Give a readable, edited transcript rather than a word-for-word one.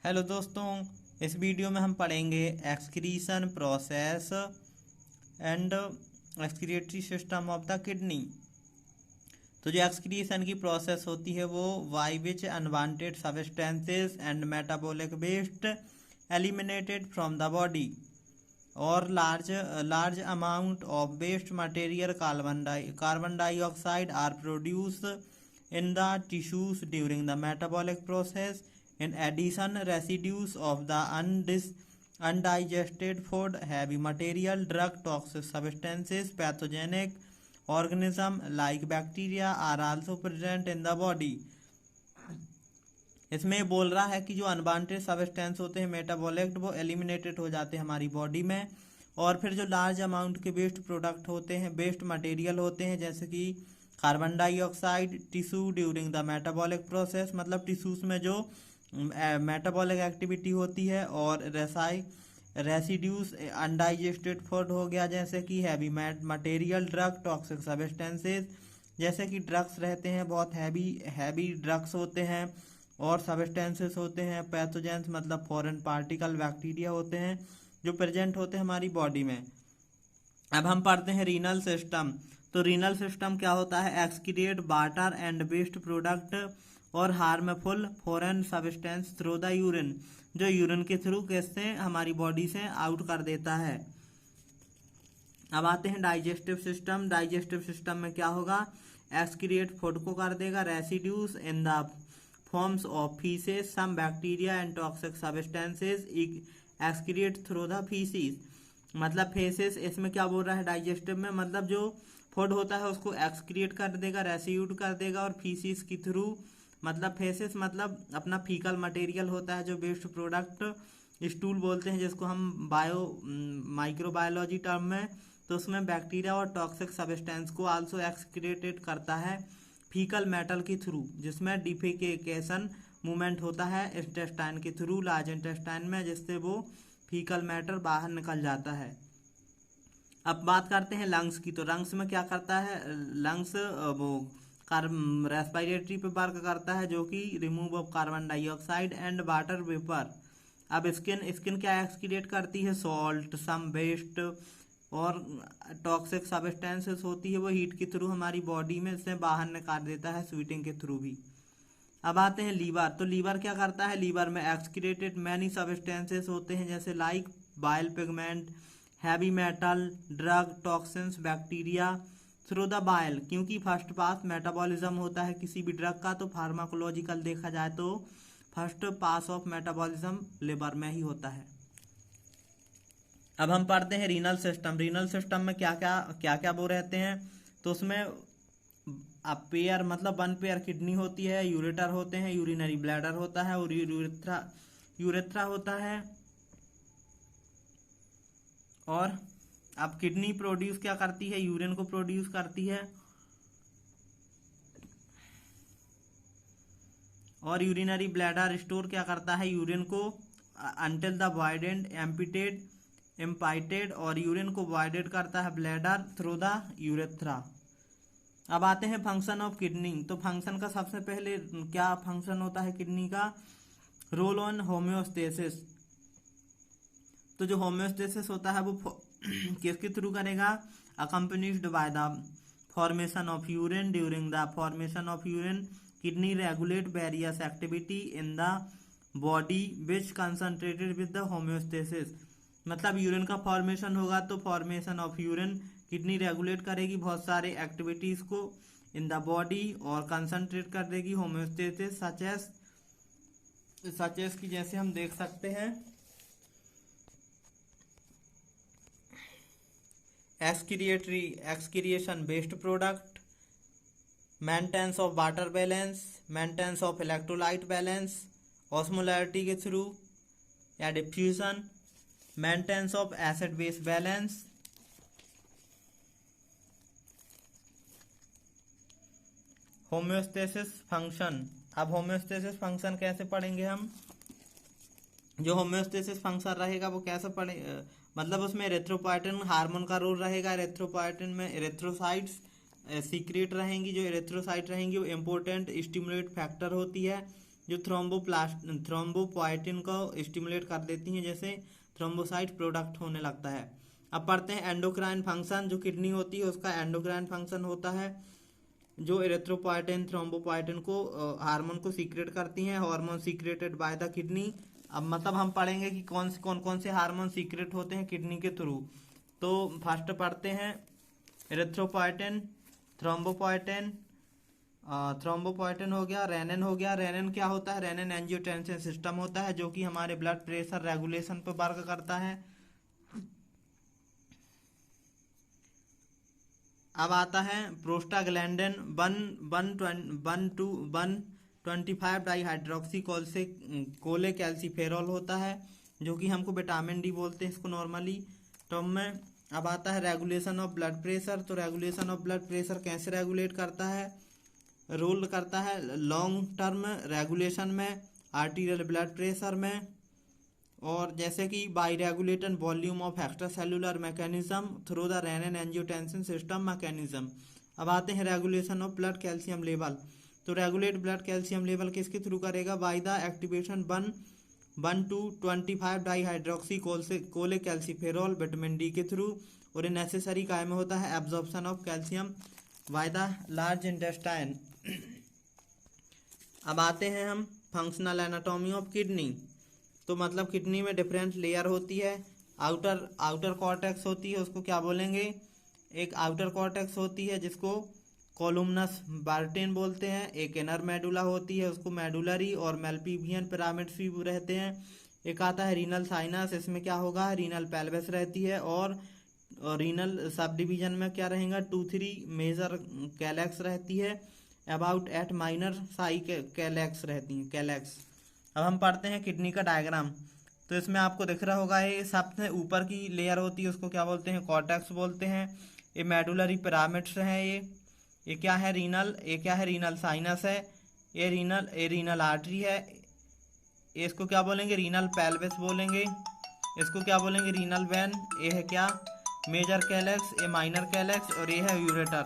Hello दोस्तों, इस video में हम पढ़ेंगे excretion process and excretory system of the kidney. तो जो एक्सक्रीशन की प्रोसेस होती है वो by which unwanted substances and metabolic waste eliminated from the body और large amount of waste material carbon dioxide are produced in the tissues during the metabolic process. In addition, residues of the undigested food, heavy material, drug, toxic substances, pathogenic organism like bacteria are also present in the body. इसमें बोल रहा है कि जो unwanted substance होते हैं metabolic वो eliminated हो जाते हैं हमारी बॉडी में। और फिर जो लार्ज अमाउंट के वेस्ट प्रोडक्ट होते हैं, वेस्ट मटेरियल होते हैं, जैसे कि carbon dioxide tissue during the metabolic process, मतलब टिश्यूज में जो मेटाबॉलिक एक्टिविटी होती है, और रेसिड्यूज अनडाइजेस्टेड फूड हो गया, जैसे कि heavy material, drug, toxic substances, जैसे कि ड्रग्स रहते हैं, बहुत हैवी ड्रग्स होते हैं, और सब्सटेंसेस होते हैं, पैथोजेंस मतलब फॉरेन पार्टिकल, बैक्टीरिया होते हैं जो प्रेजेंट होते हैं हमारी बॉडी में। अब हम पढ़ते हैं रीनल सिस्टम। तो रीनल सिस्टम क्या होता है? Excrete water and waste product और harmful foreign substance through the urine, जो यूरिन के थ्रू कैसे हमारी बॉडी से आउट कर देता है। अब आते हैं डाइजेस्टिव सिस्टम। डाइजेस्टिव सिस्टम में क्या होगा? एक्सक्रीट फूड को कर देगा, residues in the forms of feces, some bacteria and toxic substances excrete through the feces। मतलब फेसेस इसमें क्या बोल रहा है डाइजेस्टिव में, मतलब जो फूड होता है उसको एक्सक्रिएट कर देगा, रेसिड्यूट कर देगा, और फीसिस की थ्रू, मतलब फेसेस मतलब अपना फीकल मटेरियल होता है जो वेस्ट प्रोडक्ट, स्टूल बोलते हैं जिसको हम माइक्रोबायोलॉजी टर्म में, तो उसमें बैक्टीरिया और टॉक्सिक सब्सटेंस को आल्सो एक्सक्रिएटेड करता है फीकल मेटल के थ्रू, जिसमें डिफेकेशन मूवमेंट होता है इंटेस्टाइन के थ्रू, लार्ज इंटेस्टाइन में, जिससे वो फीकल मैटर बाहर निकल जाता है। अब बात करते हैं लंग्स की। तो लंग्स में क्या करता है? लंग्स वो रेस्पिरेटरी पे वर्क करता है, जो कि remove of carbon dioxide and water vapour. अब स्किन क्या एक्सक्रीट करती है? सॉल्ट, सम वेस्ट और टॉक्सिक सब्सटेंसेस होती है, वो हीट के थ्रू हमारी बॉडी में से बाहर निकाल देता है, स्वीटिंग के थ्रू भी। अब आते हैं लीवर। तो लीवर क्या करता है? लीवर में एक्सक्रीटेड मैनी सब्सटेंसेस होते हैं, जैसे like bile pigment, heavy metal, drug, toxins, bacteria through the bile. क्योंकि फर्स्ट पास मेटाबॉलिज्म होता है किसी भी ड्रग का, तो फार्माकोलॉजिकल देखा जाए तो first pass of metabolism liver में ही होता है। अब हम पढ़ते हैं रीनल सिस्टम। रीनल सिस्टम में क्या क्या वो रहते हैं? तो उसमें पेयर मतलब वन पेयर किडनी होती है, यूरेटर होते हैं, यूरिनरी ब्लैडर होता है, और यूरेथ्रा होता है। और अब किडनी प्रोड्यूस क्या करती है? यूरिन को प्रोड्यूस करती है, और यूरिनरी ब्लैडर स्टोर क्या करता है? यूरिन को अंटिल द वाइडेंड एम्पाइटेड, और यूरिन को वाइडेड करता है ब्लैडर थ्रू द यूरेथ्रा। अब आते हैं फंक्शन ऑफ किडनी। तो फंक्शन का सबसे पहले क्या फंक्शन होता है किडनी का? Roll on homeostasis. तो जो होम्योस्टेसिस होता है वो किसके थ्रू करेगा? Accompanied by the formation of urine. During the formation of urine kidney regulate various activity in the body which concentrated with the homeostasis. मतलब यूरिन का फॉर्मेशन होगा तो formation of urine kidney regulate करेगी बहुत सारे activities को in the body, और concentrate कर देगी होम्योस्टेसिस सच एस की, जैसे हम देख सकते हैं excretion waste product, maintenance of water balance, maintenance of electrolyte balance osmolarity के थ्रू, या diffusion, maintenance of acid base balance, homeostasis function. अब होम्योस्टेसिस फंक्शन कैसे पढ़ेंगे हम? जो होम्योस्टेसिस फंक्शन रहेगा वो कैसे पढ़े, मतलब उसमें एरिथ्रोपोएटिन हार्मोन का रोल रहेगा। एरिथ्रोपोएटिन में एरिथ्रोसाइट्स सीक्रेट रहेंगी, जो एरिथ्रोसाइट रहेंगी वो इम्पोर्टेंट स्टिमुलेट फैक्टर होती है, जो थ्रोम्बोपोएटिन को स्टिमुलेट कर देती हैं, जैसे थ्रोम्बोसाइट प्रोडक्ट होने लगता है। अब पढ़ते हैं एंडोक्राइन फंक्शन। जो किडनी होती है उसका एंडोक्राइन फंक्शन होता है, जो एरिथ्रोपोएटिन थ्रोम्बोपोएटिन को हार्मोन को सीक्रेट करती हैं, hormone secreted by the kidney. अब मतलब हम पढ़ेंगे कि कौन से हार्मोन सीक्रेट होते हैं किडनी के थ्रू। तो फर्स्ट पढ़ते हैं एरिथ्रोपोएटिन, थ्रोम्बोपोएटिन, थ्रोम्बोपोएटिन हो गया, रेनिन हो गया। रेनिन क्या होता है? रेनिन एंजियोटेंसिन सिस्टम होता है, जो कि हमारे ब्लड प्रेशर रेगुलेशन पर वर्क करता है। अब आता है प्रोस्टाग्लैंडिन 1,25 डाईहाइड्रोक्सी कोलेकैल्सिफेरॉल होता है, जो कि हमको विटामिन डी बोलते हैं इसको नॉर्मली टर्म में। अब आता है रेगुलेशन ऑफ ब्लड प्रेशर। तो रेगुलेशन ऑफ ब्लड प्रेशर कैसे रेगुलेट करता है? रोल करता है लॉन्ग टर्म रेगुलेशन में, आर्टीरियल ब्लड प्रेशर में, और जैसे कि by regulated volume of extra cellular mechanism through the renin angiotensin system mechanism. अब आते हैं regulation of blood calcium level. तो रेगुलेट ब्लड कैल्शियम लेवल किसके थ्रू करेगा? By the activation 1,2,25 dihydroxy cholecalciferol vitamin D के थ्रू। और necessary काय में होता है? Absorption of calcium by the large intestine. अब आते हैं हम फंक्शनल एनाटॉमी ऑफ किडनी। तो मतलब किडनी में डिफरेंट लेयर होती है। आउटर कॉर्टेक्स होती है, उसको क्या बोलेंगे? एक आउटर कॉर्टेक्स होती है जिसको कॉलुमनस बार्टेन बोलते हैं। एक इनर मेडुला होती है, उसको मेडुलरी और मेल्पिवियन पिरामिड्स भी रहते हैं। एक आता है रीनल साइनस, इसमें क्या होगा? रीनल पेल्विस रहती है। और रीनल सब डिवीजन में क्या रहेगा? 2-3 मेजर कैलेक्स रहती है, अबाउट 8 माइनर साई कैलेक्स रहती हैं, कैलेक्स। अब हम पढ़ते हैं किडनी का डायग्राम। तो इसमें आपको दिख रहा होगा, ये सबसे ऊपर की लेयर होती है उसको क्या बोलते हैं? कॉर्टेक्स बोलते हैं। ये मेडुलरी पिरामिड्स हैं। ये क्या है? रीनल। ये क्या है? रीनल साइनस है। ये रीनल आर्टरी है। इसको क्या बोलेंगे? रीनल पेल्विस बोलेंगे। इसको क्या बोलेंगे? Renal vein. ये है क्या? मेजर कैलेक्स, ये माइनर कैलेक्स, और ये है यूरेटर।